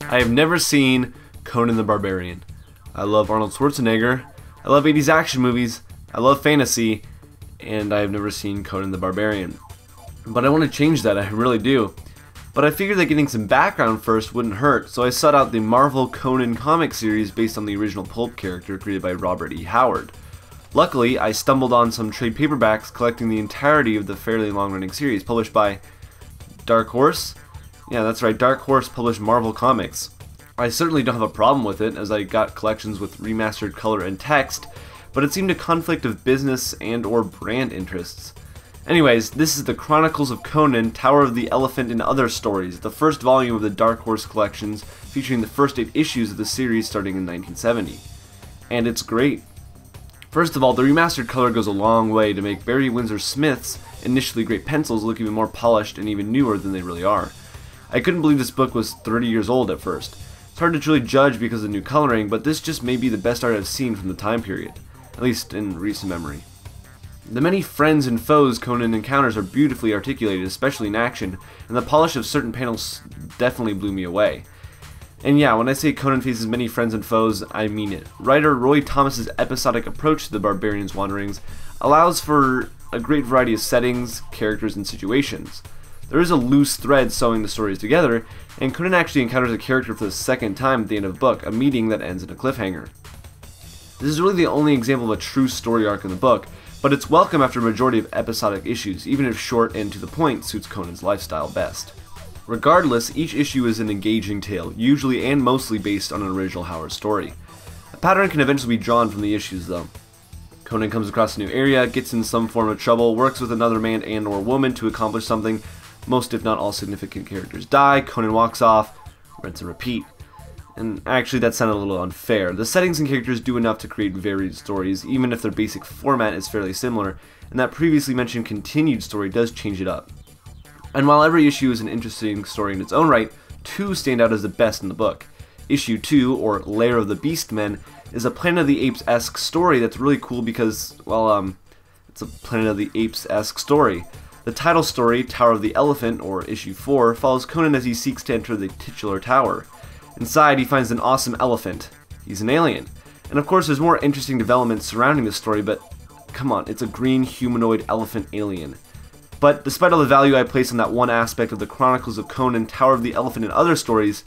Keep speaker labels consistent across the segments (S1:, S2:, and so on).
S1: I have never seen Conan the Barbarian. I love Arnold Schwarzenegger, I love 80s action movies, I love fantasy, and I have never seen Conan the Barbarian. But I want to change that, I really do. But I figured that getting some background first wouldn't hurt, so I sought out the Marvel Conan comic series based on the original pulp character created by Robert E. Howard. Luckily, I stumbled on some trade paperbacks collecting the entirety of the fairly long-running series, published by Dark Horse? Yeah, that's right, Dark Horse published Marvel Comics. I certainly don't have a problem with it, as I got collections with remastered color and text, but it seemed a conflict of business and or brand interests. Anyways, this is the Chronicles of Conan, Tower of the Elephant and Other Stories, the first volume of the Dark Horse collections, featuring the first 8 issues of the series starting in 1970. And it's great. First of all, the remastered color goes a long way to make Barry Windsor-Smith's initially great pencils look even more polished and even newer than they really are. I couldn't believe this book was 30 years old at first. It's hard to truly judge because of the new coloring, but this just may be the best art I've seen from the time period, at least in recent memory. The many friends and foes Conan encounters are beautifully articulated, especially in action, and the polish of certain panels definitely blew me away. And yeah, when I say Conan faces many friends and foes, I mean it. Writer Roy Thomas's episodic approach to the barbarian's wanderings allows for a great variety of settings, characters, and situations. There is a loose thread sewing the stories together, and Conan actually encounters a character for the second time at the end of the book, a meeting that ends in a cliffhanger. This is really the only example of a true story arc in the book, but it's welcome after a majority of episodic issues, even if short and to the point suits Conan's lifestyle best. Regardless, each issue is an engaging tale, usually and mostly based on an original Howard story. A pattern can eventually be drawn from the issues though. Conan comes across a new area, gets in some form of trouble, works with another man and or woman to accomplish something, most if not all significant characters die, Conan walks off, rinse and repeat. And actually that sounded a little unfair. The settings and characters do enough to create varied stories, even if their basic format is fairly similar, and that previously mentioned continued story does change it up. And while every issue is an interesting story in its own right, 2 stand out as the best in the book. Issue 2, or Lair of the Beastmen, is a Planet of the Apes-esque story that's really cool because, well, it's a Planet of the Apes-esque story. The title story, Tower of the Elephant, or Issue 4, follows Conan as he seeks to enter the titular tower. Inside, he finds an awesome elephant. He's an alien. And of course, there's more interesting developments surrounding this story, but come on, it's a green humanoid elephant alien. But despite all the value I place on that one aspect of the Chronicles of Conan, Tower of the Elephant and Other Stories,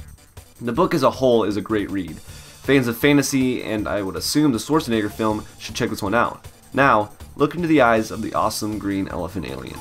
S1: the book as a whole is a great read. Fans of fantasy, and I would assume the Schwarzenegger film, should check this one out. Now, look into the eyes of the awesome green elephant alien.